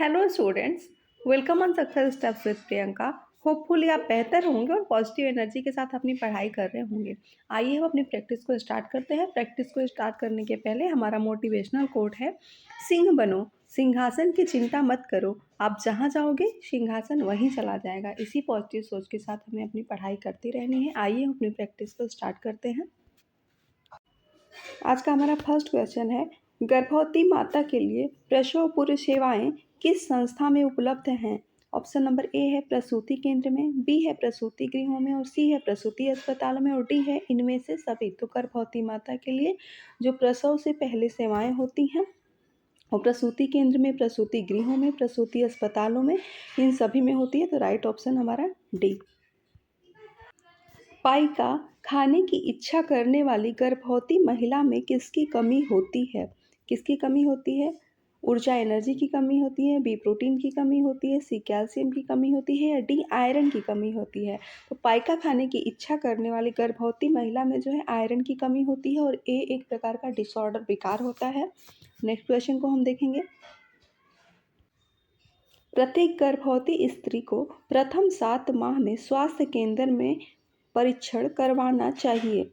Hello students, welcome on success steps with Priyanka. Hopefully आप बेहतर होंगे और पॉजिटिव एनर्जी के साथ अपनी पढ़ाई कर रहे होंगे। आइए हम अपनी प्रैक्टिस को स्टार्ट करते हैं। प्रैक्टिस को स्टार्ट करने के पहले हमारा मोटिवेशनल कोट है, सिंह बनो, सिंहासन की चिंता मत करो, आप जहाँ जाओगे सिंहासन वहीं चला जाएगा। इसी पॉजिटिव सोच के साथ हमें अपनी पढ़ाई करती रहनी है। आइए हम अपनी प्रैक्टिस को स्टार्ट करते हैं। आज का हमारा फर्स्ट क्वेश्चन है, गर्भवती माता के लिए प्रसव पूर्व सेवाएं किस संस्था में उपलब्ध हैं? ऑप्शन नंबर ए है प्रसूति केंद्र में, बी है प्रसूति गृहों में और सी है प्रसूति अस्पतालों में और डी है इनमें से सभी। तो गर्भवती माता के लिए जो प्रसव से पहले सेवाएं होती हैं वो प्रसूति केंद्र में, प्रसूति गृहों में, प्रसूति अस्पतालों में, इन सभी में होती है। तो राइट ऑप्शन हमारा डी। पाइका खाने की इच्छा करने वाली गर्भवती महिला में किसकी कमी होती है? किसकी कमी होती है? ऊर्जा एनर्जी की कमी होती है, बी प्रोटीन की कमी होती है, सी कैल्शियम की कमी होती है या डी आयरन की कमी होती है? तो पाइका खाने की इच्छा करने वाली गर्भवती महिला में जो है आयरन की कमी होती है और ए एक प्रकार का डिसऑर्डर विकार होता है। नेक्स्ट क्वेश्चन को हम देखेंगे। प्रत्येक गर्भवती स्त्री को प्रथम 7 माह में स्वास्थ्य केंद्र में परीक्षण करवाना चाहिए।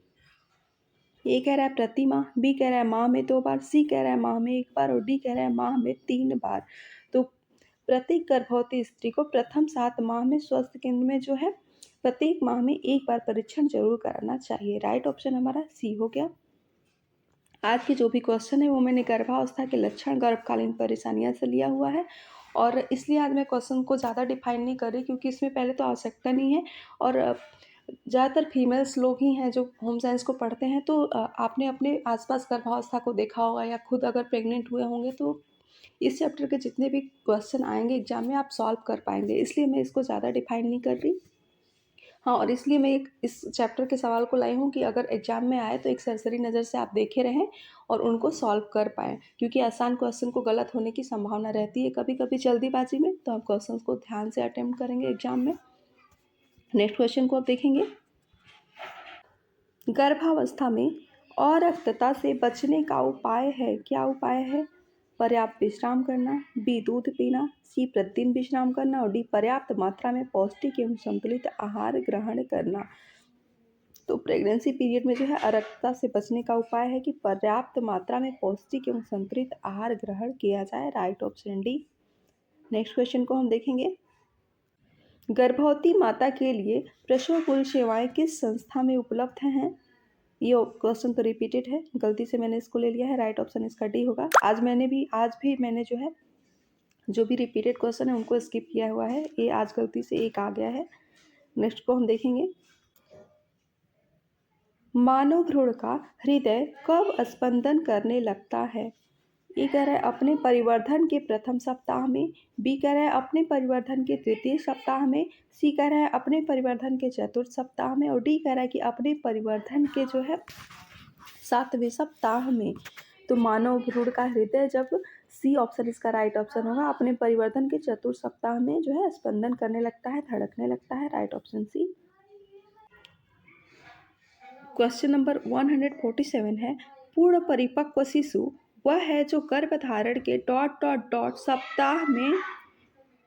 ए कह रहा है प्रति माह, बी कह रहा है माह में 2 बार, सी कह रहा है माह में 1 बार और डी कह रहा है माह में 3 बार। तो प्रत्येक गर्भवती स्त्री को प्रथम 7 माह में स्वास्थ्य केंद्र में जो है प्रत्येक माह में 1 बार परीक्षण जरूर कराना चाहिए। राइट ऑप्शन हमारा सी हो गया। आज के जो भी क्वेश्चन है वो मैंने गर्भावस्था के लक्षण, गर्भकालीन परेशानियां से लिया हुआ है और इसलिए आज मैं क्वेश्चन को ज़्यादा डिफाइन नहीं कर रही क्योंकि इसमें पहले तो आवश्यकता नहीं है और ज़्यादातर फीमेल्स लोग ही हैं जो होम साइंस को पढ़ते हैं। तो आपने अपने आसपास गर्भावस्था को देखा होगा या खुद अगर प्रेग्नेंट हुए होंगे तो इस चैप्टर के जितने भी क्वेश्चन आएंगे एग्जाम में आप सॉल्व कर पाएंगे, इसलिए मैं इसको ज़्यादा डिफाइन नहीं कर रही। हाँ, और इसलिए मैं एक इस चैप्टर के सवाल को लाई हूँ कि अगर एग्जाम में आए तो एक सरसरी नज़र से आप देखे रहें और उनको सॉल्व कर पाएँ, क्योंकि आसान क्वेश्चन को गलत होने की संभावना रहती है कभी कभी जल्दीबाजी में। तो आप क्वेश्चन को ध्यान से अटेम्प्ट करेंगे एग्जाम में। नेक्स्ट क्वेश्चन को आप देखेंगे। गर्भावस्था में अरक्तता से बचने का उपाय है, क्या उपाय है? पर्याप्त विश्राम करना, बी दूध पीना, सी प्रतिदिन विश्राम करना और डी पर्याप्त मात्रा में पौष्टिक एवं संतुलित आहार ग्रहण करना। तो प्रेगनेंसी पीरियड में जो है अरक्तता से बचने का उपाय है कि पर्याप्त मात्रा में पौष्टिक एवं संतुलित आहार ग्रहण किया जाए। Right option D. Next question को हम देखेंगे। गर्भवती माता के लिए प्रसव पूर्व सेवाएं किस संस्था में उपलब्ध हैं? ये क्वेश्चन तो रिपीटेड है, गलती से मैंने इसको ले लिया है। राइट ऑप्शन इसका डी होगा। आज भी मैंने जो है जो भी रिपीटेड क्वेश्चन है उनको स्किप किया हुआ है। ये आज गलती से एक आ गया है। नेक्स्ट को हम देखेंगे। मानव भ्रूण का हृदय कब स्पंदन करने लगता है? ए कह रहा है अपने परिवर्धन के प्रथम सप्ताह में, बी कह रहा है अपने परिवर्धन के तृतीय सप्ताह में, सी कह रहा है अपने परिवर्धन के चतुर्थ सप्ताह में और डी कह रहा है कि अपने परिवर्धन के जो है 7वें सप्ताह में। तो मानव भ्रूण का हृदय जब, सी ऑप्शन इसका राइट ऑप्शन होगा, अपने परिवर्धन के चतुर्थ सप्ताह में जो है स्पंदन करने लगता है, धड़कने लगता है। Right option c. Question number 147 है, पूर्ण परिपक्व शिशु वह है जो गर्भधारण के ... सप्ताह में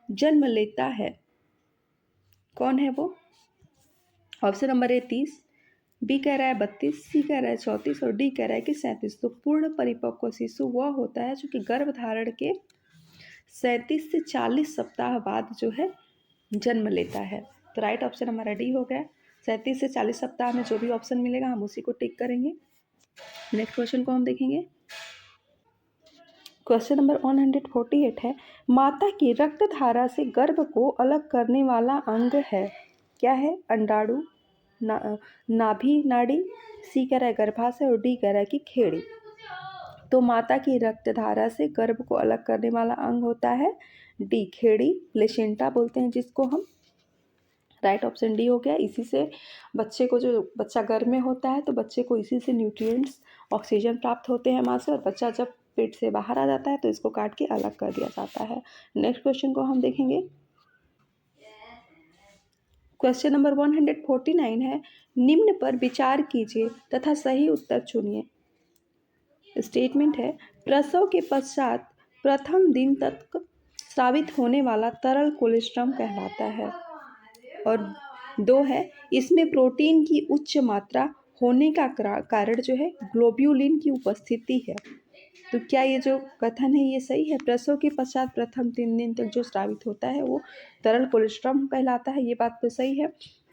जन्म लेता है। कौन है वो? ऑप्शन नंबर ए 30, बी कह रहा है 32, सी कह रहा है 34 और डी कह रहा है कि 37। तो पूर्ण परिपक्व शिशु वह होता है जो कि गर्भधारण के 37 से 40 सप्ताह बाद जो है जन्म लेता है। तो राइट ऑप्शन हमारा डी हो गया। 37 से 40 सप्ताह में जो भी ऑप्शन मिलेगा हम उसी को टिक करेंगे। नेक्स्ट क्वेश्चन को हम देखेंगे। क्वेश्चन नंबर 148 है, माता की रक्त धारा से गर्भ को अलग करने वाला अंग है, क्या है? अंडाणु, नाभि नाड़ी, सी कह रहा है गर्भाशय और डी कह रहा है कि खेड़ी। तो माता की रक्त धारा से गर्भ को अलग करने वाला अंग होता है डी खेड़ी, प्लेसेंटा बोलते हैं जिसको हम। राइट ऑप्शन डी हो गया। इसी से बच्चे को, जो बच्चा गर्भ में होता है तो बच्चे को इसी से न्यूट्रिएंट्स, ऑक्सीजन प्राप्त होते हैं माँ से और बच्चा जब पेट से बाहर आ जाता है तो इसको काट के अलग कर दिया जाता है। नेक्स्ट क्वेश्चन को हम देखेंगे। क्वेश्चन नंबर 149 है, निम्न पर विचार कीजिए तथा सही उत्तर चुनिए। स्टेटमेंट है, प्रसव के पश्चात प्रथम दिन तक स्रावित होने वाला तरल कोलेस्ट्रम कहलाता है। और 2 है, इसमें प्रोटीन की उच्च मात्रा होने का कारण जो है ग्लोब्यूलिन की उपस्थिति है। तो क्या ये जो कथन है ये सही है? प्रसव के पश्चात प्रथम 3 दिन तक जो स्रावित होता है वो तरल कोलेस्ट्रम कहलाता है, ये बात तो सही है।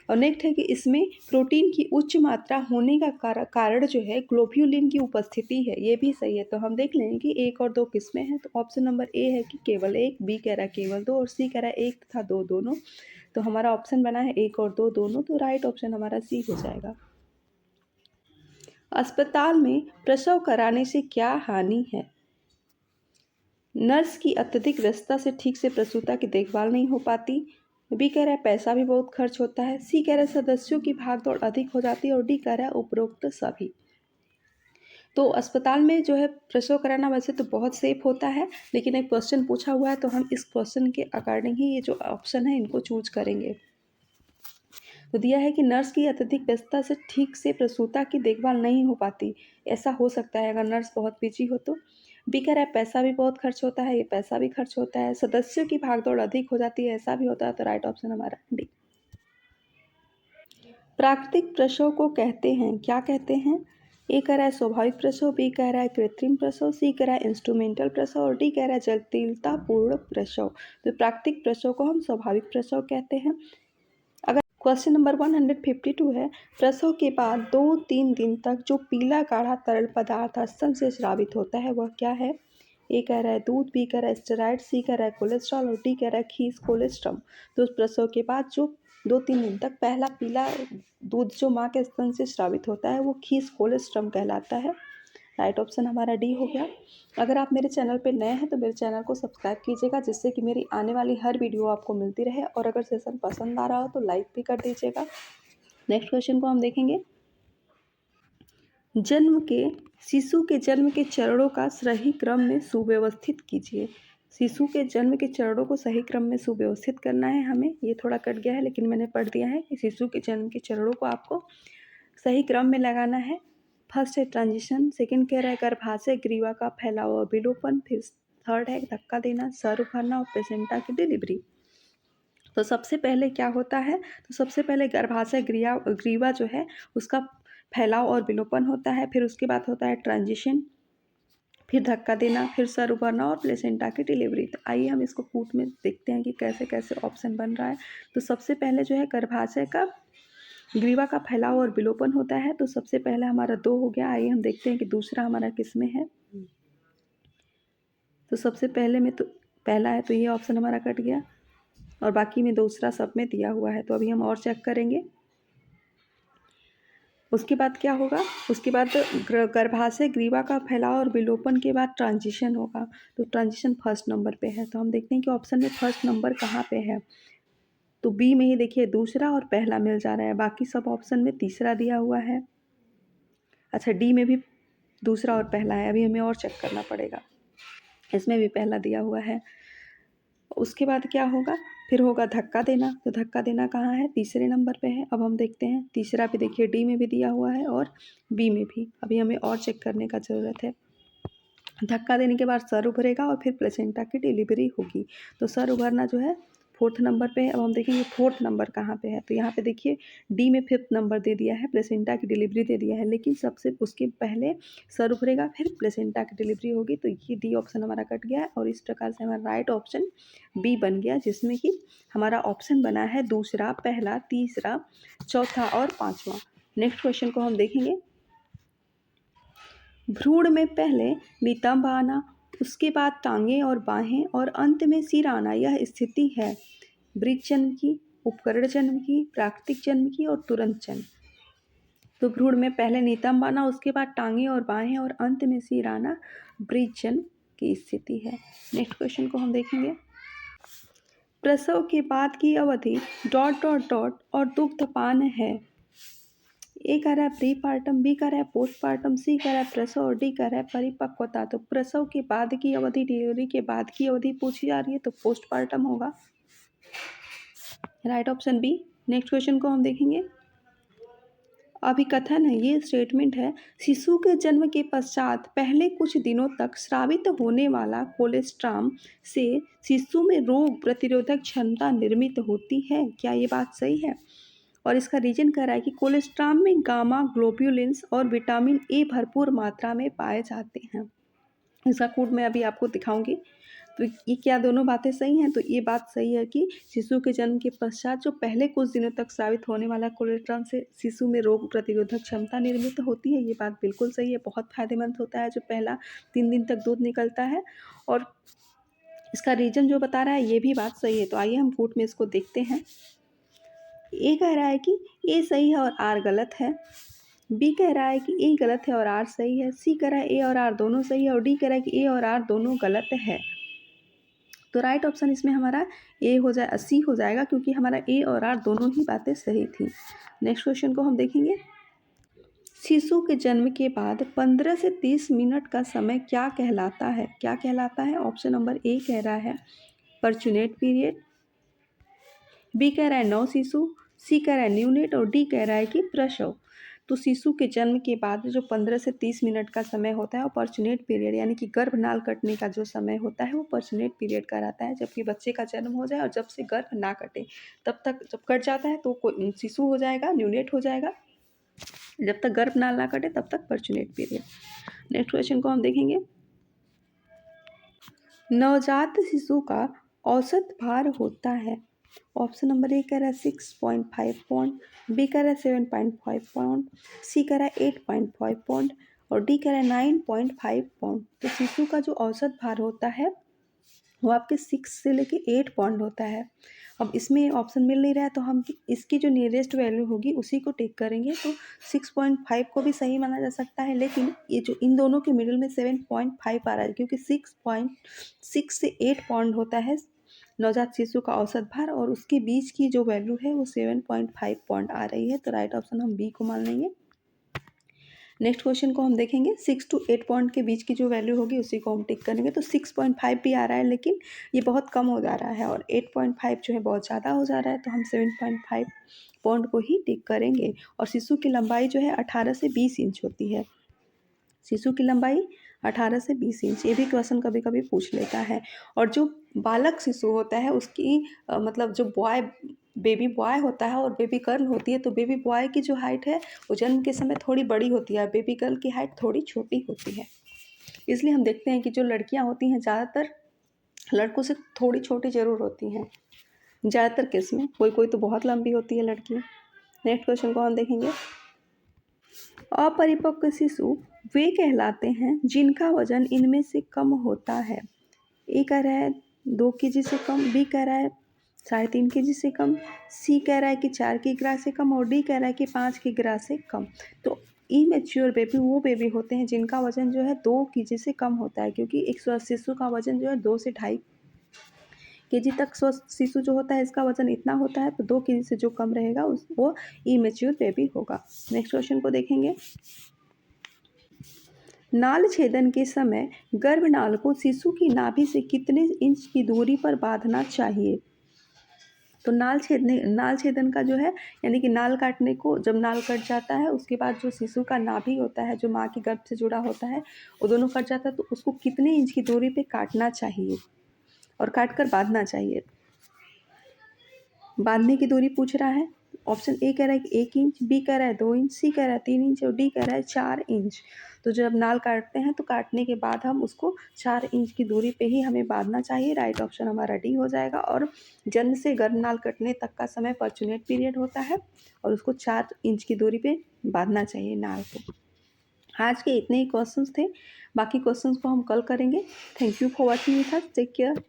और नेक्स्ट है कि इसमें प्रोटीन की उच्च मात्रा होने का कारण जो है ग्लोब्यूलिन की उपस्थिति है, ये भी सही है। तो हम देख लेंगे कि 1 और 2 किसमें है। तो ऑप्शन नंबर ए है कि केवल 1, बी कह रहा है केवल 2 और सी कह रहा है 1 तथा 2 दोनों। तो हमारा ऑप्शन बना है 1 और 2 दोनों, तो राइट ऑप्शन हमारा सी हो जाएगा। अस्पताल में प्रसव कराने से क्या हानि है? नर्स की अत्यधिक व्यस्तता से ठीक से प्रसूता की देखभाल नहीं हो पाती। बी कह रहा है पैसा भी बहुत खर्च होता है। सी कह रहा है सदस्यों की भागदौड़ अधिक हो जाती है। और डी कह रहा है उपरोक्त सभी। तो अस्पताल में जो है प्रसव कराना वैसे तो बहुत सेफ होता है, लेकिन एक क्वेश्चन पूछा हुआ है तो हम इस क्वेश्चन के अकॉर्डिंग ही ये जो ऑप्शन है इनको चूज करेंगे। तो दिया है कि नर्स की अत्यधिक व्यस्तता से ठीक से प्रसूता की देखभाल नहीं हो पाती। ऐसा हो सकता है अगर नर्स बहुत बिजी हो तो। बी कह रहा है पैसा भी बहुत खर्च होता है, ये पैसा भी खर्च होता है। सदस्यों की भागदौड़ अधिक हो जाती है, ऐसा भी होता है। तो राइट ऑप्शन हमारा डी। प्राकृतिक प्रसव को कहते हैं, क्या कहते हैं? ए कह रहा है स्वाभाविक प्रसव, बी कह रहा है कृत्रिम प्रसव, सी कह रहा है इंस्ट्रूमेंटल प्रसव और डी कह रहा है जटिलतापूर्ण प्रसव। तो प्राकृतिक प्रसव को हम स्वाभाविक प्रसव कहते हैं। अगर क्वेश्चन नंबर 152 है, प्रसव के बाद 2-3 दिन तक जो पीला गाढ़ा तरल पदार्थ स्तन से स्रावित होता है वह क्या है? ए कह रहा है दूध, बी कह रहा है स्टेरॉइड, सी कह रहा है कोलेस्ट्रॉल और डी कह रहा है खीस कोलेस्ट्रम। तो उस प्रसव के बाद जो 2-3 दिन तक पहला पीला दूध जो माँ के स्तन से स्रावित होता है वो खीस कोलेस्ट्रम कहलाता है। राइट ऑप्शन हमारा डी हो गया। अगर आप मेरे चैनल पे नए हैं तो मेरे चैनल को सब्सक्राइब कीजिएगा, जिससे कि मेरी आने वाली हर वीडियो आपको मिलती रहे। और अगर सेशन पसंद आ रहा हो तो लाइक भी कर दीजिएगा। नेक्स्ट क्वेश्चन को हम देखेंगे। शिशु के जन्म के चरणों का सही क्रम में सुव्यवस्थित कीजिए। शिशु के जन्म के चरणों को सही क्रम में सुव्यवस्थित करना है हमें। ये थोड़ा कट गया है लेकिन मैंने पढ़ दिया है कि शिशु के जन्म के चरणों को आपको सही क्रम में लगाना है। फर्स्ट है ट्रांजिशन, सेकंड कह रहा है गर्भाशय ग्रीवा का फैलाव और विलोपन, फिर थर्ड है धक्का देना, सर उभरना और प्लेसेंटा की डिलीवरी। तो सबसे पहले क्या होता है? तो सबसे पहले गर्भाशय ग्रीवा जो है उसका फैलाव और विलोपन होता है, फिर उसके बाद होता है ट्रांजिशन, फिर धक्का देना, फिर सर उभरना और प्लेसेंटा की डिलीवरी। तो आइए हम इसको कूट में देखते हैं कि कैसे कैसे ऑप्शन बन रहा है। तो सबसे पहले जो है गर्भाशय का ग्रीवा का फैलाव और विलोपन होता है। तो सबसे पहला हमारा 2 हो गया। आइए हम देखते हैं कि दूसरा हमारा किस में है। तो सबसे पहले में तो पहला है तो ये ऑप्शन हमारा कट गया और बाकी में दूसरा सब में दिया हुआ है। तो अभी हम और चेक करेंगे। उसके बाद क्या होगा? उसके बाद गर्भाशय ग्रीवा का फैलाव और विलोपन के बाद ट्रांजिशन होगा। तो ट्रांजिशन फर्स्ट नंबर पे है। तो हम देखते हैं कि ऑप्शन में फर्स्ट नंबर कहाँ पे है। तो बी में ही देखिए दूसरा और पहला मिल जा रहा है, बाकी सब ऑप्शन में तीसरा दिया हुआ है। अच्छा, डी में भी दूसरा और पहला है, अभी हमें और चेक करना पड़ेगा। इसमें भी पहला दिया हुआ है। उसके बाद क्या होगा? फिर होगा धक्का देना। तो धक्का देना कहाँ है? तीसरे नंबर पे है। अब हम देखते हैं तीसरा भी, देखिए डी में भी दिया हुआ है और बी में भी। अभी हमें और चेक करने का ज़रूरत है। धक्का देने के बाद सर उभरेगा और फिर प्लेसेंटा की डिलीवरी होगी। तो सर उभरना जो है फोर्थ नंबर पे है। अब हम देखेंगे फोर्थ नंबर कहाँ पे है। तो यहाँ पे देखिए डी में फिफ्थ नंबर दे दिया है, प्लेसेंटा की डिलीवरी दे दिया है, लेकिन सबसे उसके पहले सर उभरेगा फिर प्लेसेंटा की डिलीवरी होगी। तो ये डी ऑप्शन हमारा कट गया है और इस प्रकार से हमारा राइट ऑप्शन बी बन गया, जिसमें कि हमारा ऑप्शन बना है दूसरा, पहला, तीसरा, चौथा और पाँचवा। नेक्स्ट क्वेश्चन को हम देखेंगे। भ्रूण में पहले नितंब आना, उसके बाद टांगें और बाहें और अंत में सिर आना, यह स्थिति है ब्रिज जन्म की, उपकरण जन्म की, प्राकृतिक जन्म की और तुरंत जन्म। तो भ्रूण में पहले नितंब आना, उसके बाद टांगें और बाहें और अंत में सिर आना ब्रिज जन्म की स्थिति है। नेक्स्ट क्वेश्चन को हम देखेंगे। प्रसव के बाद की अवधि ... और दुग्धपान है। ए कह रहा है प्री पार्टम, बी कह रहा है पोस्ट पार्टम, सी कह रहा है प्रसव और डी कह रहा है परिपक्वता। तो प्रसव के बाद की अवधि, डिलीवरी के बाद की अवधि पूछी जा रही है तो पोस्ट पार्टम होगा। Right option b. Next question को हम देखेंगे। अभिकथन है, ये स्टेटमेंट है, शिशु के जन्म के पश्चात पहले कुछ दिनों तक स्रावित होने वाला कोलेस्ट्रॉम से शिशु में रोग प्रतिरोधक क्षमता निर्मित होती है। क्या ये बात सही है? और इसका रीजन कह रहा है कि कोलेस्ट्रॉम में गामा ग्लोब्यूलिन्स और विटामिन ए भरपूर मात्रा में पाए जाते हैं। इसका कोड मैं अभी आपको दिखाऊंगी। तो ये क्या दोनों बातें सही हैं? तो ये बात सही है कि शिशु के जन्म के पश्चात जो पहले कुछ दिनों तक स्रावित होने वाला कोलेस्ट्रॉल से शिशु में रोग प्रतिरोधक क्षमता निर्मित होती है। ये बात बिल्कुल सही है, बहुत फायदेमंद होता है जो पहला 3 दिन तक दूध निकलता है। और इसका रीजन जो बता रहा है ये भी बात सही है। तो आइए हम कोट में इसको देखते हैं। ए कह रहा है कि ए सही है और आर गलत है। बी कह रहा है कि ए गलत है और आर सही है। सी कह रहा है ए और आर दोनों सही है और डी कह रहा है कि ए और आर दोनों गलत है। तो राइट ऑप्शन इसमें हमारा ए हो जाए, सी हो जाएगा, क्योंकि हमारा ए और आर दोनों ही बातें सही थी। नेक्स्ट क्वेश्चन को हम देखेंगे। शिशु के जन्म के बाद 15 से 30 मिनट का समय क्या कहलाता है? क्या कहलाता है? ऑप्शन नंबर ए कह रहा है पर्चुनेट पीरियड, बी कह रहा है नव शिशु, सी कह रहा है न्यूनेट और डी कह रहा है कि प्रसव। तो शिशु के जन्म के बाद जो 15 से 30 मिनट का समय होता है वो पर्चुनेट पीरियड यानी कि गर्भनाल कटने का जो समय होता है वो पर्चुनेट पीरियड कहलाता है। जबकि बच्चे का जन्म हो जाए और जब से गर्भ ना कटे तब तक, जब कट जाता है तो कोई शिशु हो जाएगा, न्यूनेट हो जाएगा। जब तक गर्भनाल ना कटे तब तक पर्चुनेट पीरियड। नेक्स्ट क्वेश्चन को हम देखेंगे। नवजात शिशु का औसत भार होता है। ऑप्शन नंबर ए कह रहा है 6.5 पौंड, बी कह रहा है 7.5 पौंड, सी कह रहा है 8.5 पौंड और डी कह रहा है 9.5 पौंड। तो शिशु का जो औसत भार होता है वो आपके 6 से लेके 8 पौंड होता है। अब इसमें ऑप्शन मिल नहीं रहा है तो हम इसकी जो नियरेस्ट वैल्यू होगी उसी को टिक करेंगे। तो 6.5 को भी सही माना जा सकता है, लेकिन ये जो इन दोनों के मिडिल में 7.5 आ रहा है, क्योंकि 6.6 से 8 पौंड होता है नवजात शिशु का औसत भार और उसके बीच की जो वैल्यू है वो 7.5 पौंड आ रही है। तो राइट ऑप्शन हम बी को मान लेंगे। नेक्स्ट क्वेश्चन को हम देखेंगे। 6 to 8 पॉइंट के बीच की जो वैल्यू होगी उसी को हम टिक करेंगे। तो 6.5 भी आ रहा है, लेकिन ये बहुत कम हो जा रहा है और 8.5 जो है बहुत ज़्यादा हो जा रहा है, तो हम 7.5 पॉइंट को ही टिक करेंगे। और शिशु की लंबाई जो है 18 से 20 इंच होती है। शिशु की लंबाई 18 से 20 इंच, ये भी क्वेश्चन कभी कभी पूछ लेता है। और जो बालक शिशु होता है उसकी मतलब जो बेबी बॉय होता है और बेबी गर्ल होती है, तो बेबी बॉय की जो हाइट है वो जन्म के समय थोड़ी बड़ी होती है, बेबी गर्ल की हाइट थोड़ी छोटी होती है। इसलिए हम देखते हैं कि जो लड़कियां होती हैं ज़्यादातर लड़कों से थोड़ी छोटी ज़रूर होती हैं, ज़्यादातर केस में। कोई कोई तो बहुत लंबी होती है लड़की। नेक्स्ट क्वेश्चन को हम देखेंगे। अपरिपक्व शिशु वे कहलाते हैं जिनका वजन इनमें से कम होता है। ए कह रहा है 2 kg से कम, बी कह रहा है 3.5 kg से कम, सी कह रहा है कि 4 किग्रा से कम और डी कह रहा है कि 5 किग्रा से कम। तो इमेच्योर बेबी वो बेबी होते हैं जिनका वजन जो है 2 kg से कम होता है, क्योंकि एक स्वस्थ शिशु का वजन जो है 2 से 2.5 kg तक स्वस्थ शिशु जो होता है इसका वजन इतना होता है। तो 2 kg से जो कम रहेगा वो इमेच्योर बेबी होगा। नेक्स्ट क्वेश्चन को देखेंगे। नाल छेदन के समय गर्भनाल को शिशु की नाभि से कितने इंच की दूरी पर बांधना चाहिए? तो नाल छेदन का जो है यानी कि नाल काटने को, जब नाल कट जाता है उसके बाद जो शिशु का नाभि होता है जो माँ के गर्भ से जुड़ा होता है वो दोनों कट जाता है, तो उसको कितने इंच की दूरी पे काटना चाहिए और काट कर बांधना चाहिए? बांधने की दूरी पूछ रहा है। ऑप्शन ए कह रहा है कि 1 इंच, बी कह रहा है 2 इंच, सी कह रहा है 3 इंच और डी कह रहा है 4 इंच। तो जब नाल काटते हैं तो काटने के बाद हम उसको 4 इंच की दूरी पे ही हमें बांधना चाहिए। राइट ऑप्शन हमारा डी हो जाएगा। और जन्म से गर्भनाल कटने तक का समय पर्चुनेट पीरियड होता है और उसको 4 इंच की दूरी पे बांधना चाहिए नाल को। आज के इतने ही क्वेश्चंस थे, बाकी क्वेश्चंस को हम कल करेंगे। Thank you for watching with us. Take care.